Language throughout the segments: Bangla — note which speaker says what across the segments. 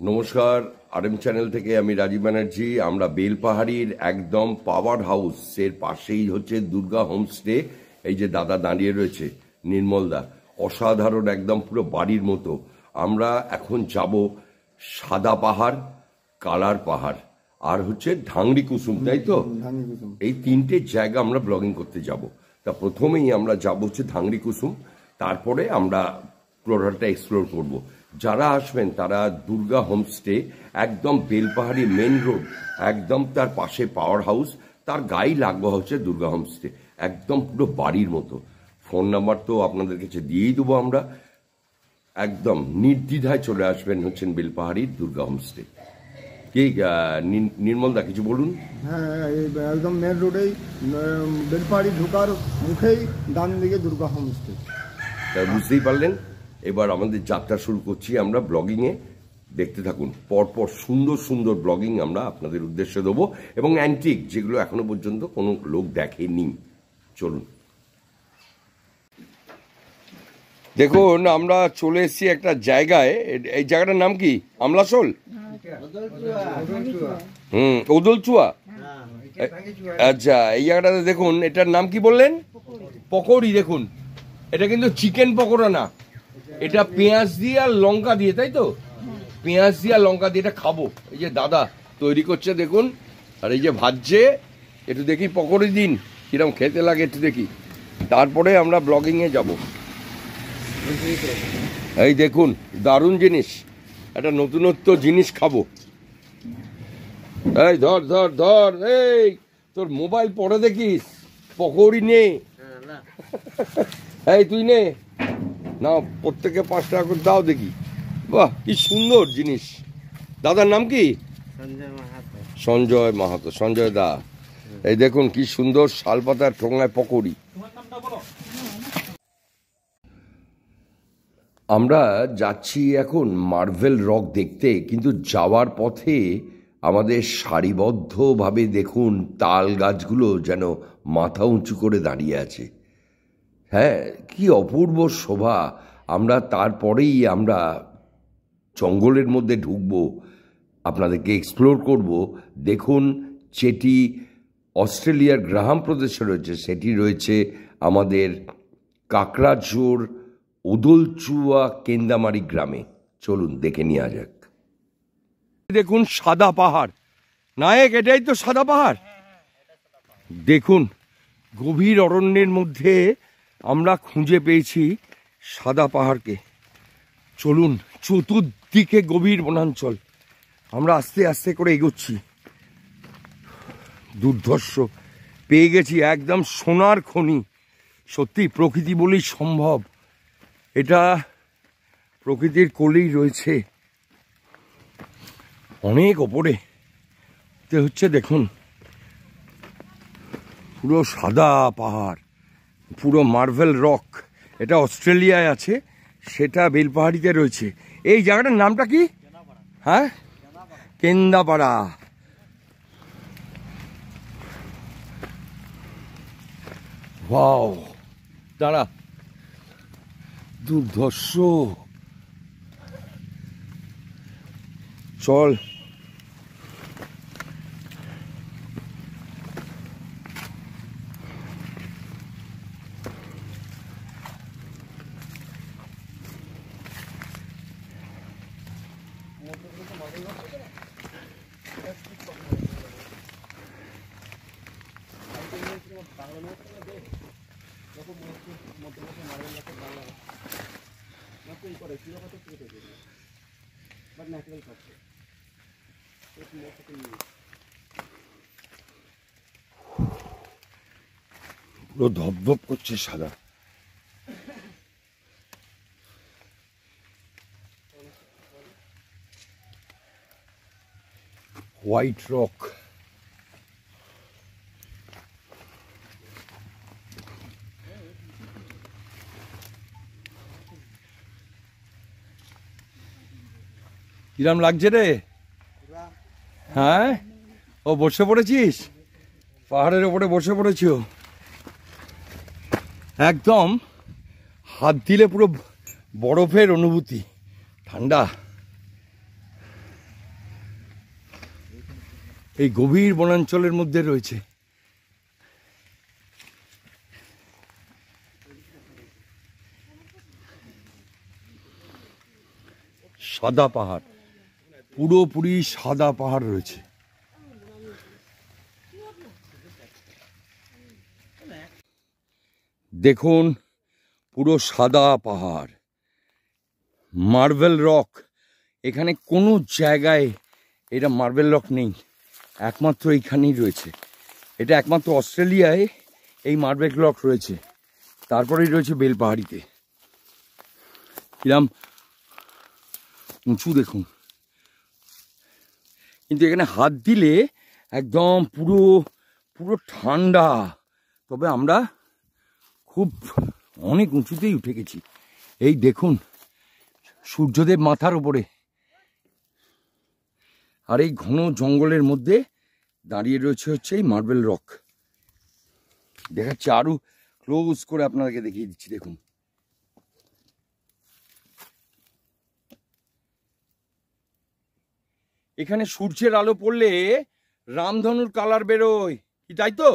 Speaker 1: নমস্কার, আরএম চ্যানেল থেকে আমি রাজীব ব্যানার্জি। আমরা বেলপাহাড়ির একদম পাওয়ার হাউসের পাশেই হচ্ছে দুর্গা হোমস্টে। এই যে দাদা দাঁড়িয়ে রয়েছে, নির্মলদা, অসাধারণ একদম পুরো বাড়ির মতো। আমরা এখন যাব সাদা পাহাড়, কালার পাহাড় আর হচ্ছে ঢাংরি কুসুম, তাই তো? এই তিনটে জায়গা আমরা ব্লগিং করতে যাব। তা প্রথমেই আমরা যাব হচ্ছে ঢাংরি কুসুম, তারপরে আমরা পুরোটা এক্সপ্লোর করব। যারা আসবেন তারা দুর্গা হোমস্টে, একদম বেলপাহাড়ি মেন রোড, একদম তার পাশে পাওয়ার হাউস, তার গায়ে লাগবে হচ্ছে দুর্গা হোমস্টে, একদম পুরো বাড়ির মতো। ফোন নাম্বার তো আপনাদের কাছে দিয়েই দেবো আমরা। একদম নির্দ্বিধায় চলে আসবেন হচ্ছেন বেলপাহাড়ির দুর্গা হোমস্টে। কি নির্মলদা কিছু বলুন?
Speaker 2: হ্যাঁ, একদম মেন রোডেই বেলপাহাড়ি ঢোকার মুখেই ডান দিকে দুর্গা হোমস্টে।
Speaker 1: তা বুঝতেই পারলেন। এবার আমাদের যাত্রা শুরু করছি আমরা ব্লগিংয়ে। দেখতে থাকুন, পরপর সুন্দর সুন্দর ব্লগিং আমরা আপনাদের উদ্দেশ্যে দেবো, এবং অ্যান্টিক যেগুলো এখনো পর্যন্ত কোনো লোক দেখেনি। চলুন। দেখুন, আমরা চলে এসেছি একটা জায়গায়। এই জায়গাটার নাম কি? আমলাশোল? ওদলচুয়া। আচ্ছা, এই জায়গাটাতে দেখুন, এটার নাম কি বললেন? পকোড়ি। দেখুন, এটা কিন্তু চিকেন পকোড়া না, এটা পেঁয়াজ দিয়ে আর লঙ্কা দিয়ে, তাই তো? পেঁয়াজ দিয়ে আর লঙ্কা দিয়ে এটা খাবো। এই যে দাদা তৈরি করছে দেখুন, আর এই যে ভাজছে। একটু দেখি পকোড়ি দিন কিরম খেতে লাগে, একটু দেখি, তারপরে আমরা ব্লগিংয়ে যাব। এই দেখুন, দারুণ জিনিস, একটা নতুনত্ব জিনিস খাবো। এই ধর ধর ধর, এই তোর মোবাইল পরে দেখিস, পকোড়ি নে। এই তুই নে না, প্রত্যেকে 5 টাকা করে দাও দেখি। বাহ, কি সুন্দর জিনিস। দাদার নাম কি? সঞ্জয় মাহাতো। সঞ্জয় দা, এই দেখুন কি সুন্দর শালপাতার ঠোঙায় পকোড়ি। আমরা যাচ্ছি এখন মার্ভেল রক দেখতে, কিন্তু যাওয়ার পথে আমাদের সারিবদ্ধভাবে দেখুন তাল গাছগুলো যেন মাথা উঁচু করে দাঁড়িয়ে আছে। হ্যাঁ, কি অপূর্ব শোভা। আমরা তারপরেই আমরা জঙ্গলের মধ্যে ঢুকবো, আপনাদেরকে এক্সপ্লোর করব। দেখুন, যেটি অস্ট্রেলিয়ার গ্রাহাম প্রদেশে রয়েছে, সেটি রয়েছে আমাদের কাকড়াঝোড় ওদলচুয়া কেন্দামারি গ্রামে। চলুন দেখে নেওয়া যাক। দেখুন সাদা পাহাড়, নায়ক, এটাই তো সাদা পাহাড়। দেখুন, গভীর অরণ্যের মধ্যে আমরা খুঁজে পেয়েছি সাদা পাহাড়কে। চলুন, চতুর্দিকে গভীর বনাঞ্চল, আমরা আস্তে আস্তে করে এগোচ্ছি। দুর্ধর্ষ, পেয়ে গেছি একদম সোনার খনি। সত্যি প্রকৃতি বলেই সম্ভব, এটা প্রকৃতির কোলেই রয়েছে, অনেক ওপরে হচ্ছে। দেখুন, পুরো সাদা পাহাড়, পুরো মার্ভেল রক। এটা অস্ট্রেলিয়ায় আছে, সেটা বেলপাহাড়িতে রয়েছে। এই জায়গাটার নামটা কি? হ্যাঁ, কেন্দাপাড়া। ওয়াও, দাঁড়া, দুর্ধর্ষ। চল, পুরো ধপধপ করছে সাদা। White rock. কিরাম লাগছে রে? হ্যাঁ, ও বসে পড়েছিস, পাহাড়ের ওপরে বসে পড়েছ। একদম হাত দিলে পুরো বরফের অনুভূতি, ঠান্ডা।
Speaker 3: এই গভীর বনাঞ্চলের মধ্যে রয়েছে। সাদা পাহাড়, পুরোপুরি সাদা পাহাড় রয়েছে। দেখুন, পুরো সাদা পাহাড়, মার্বেল রক। এখানে কোনো জায়গায় এটা মার্বেল রক নেই, একমাত্র এইখানেই রয়েছে। এটা একমাত্র অস্ট্রেলিয়ায় এই মার্বেল রক রয়েছে, তারপরেই রয়েছে বেলপাহাড়িতে। কিরম উঁচু দেখুন, কিন্তু এখানে হাত দিলে একদম পুরো পুরো ঠান্ডা। তবে আমরা খুব অনেক উঁচুতেই উঠে গেছি। এই দেখুন, সূর্যদেব মাথার উপরে, আর এই ঘন জঙ্গলের মধ্যে দাঁড়িয়ে রয়েছে হচ্ছে এই মার্বেল রক। দেখাচ্ছি, আরো ক্লোজ করে আপনাদেরকে দেখিয়ে দিচ্ছি। দেখুন, এখানে সূর্যের আলো পড়লে রামধনুর কালার বেরোয়, কি তাই তো?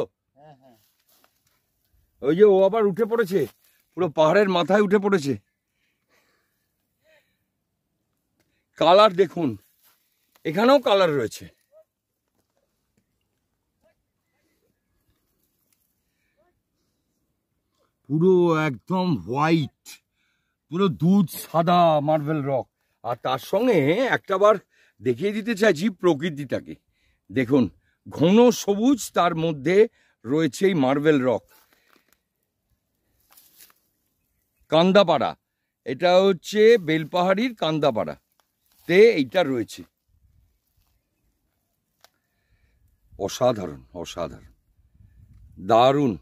Speaker 3: ওই যে ও আবার উঠে পড়েছে, পুরো পাহাড়ের মাথায় উঠে পড়েছে। কালার দেখুন, এখানেও কালার রয়েছে। পুরো একদম হোয়াইট, পুরো দুধ সাদা মার্বেল রক। আর তার সঙ্গে একটা বার দেখিয়ে দিতে চাইছি প্রকৃতিটাকে। দেখুন, ঘন সবুজ, তার মধ্যে রয়েছে এই মার্বেল রক। কান্দাপাড়া, এটা হচ্ছে বেলপাহাড়ির কান্দাপাড়া তে এইটা রয়েছে। অসাধারণ, অসাধারণ, দারুণ।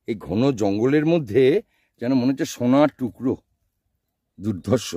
Speaker 3: এই ঘন জঙ্গলের মধ্যে যেন মনে হচ্ছে সোনার টুকরো, দুর্ধর্ষ।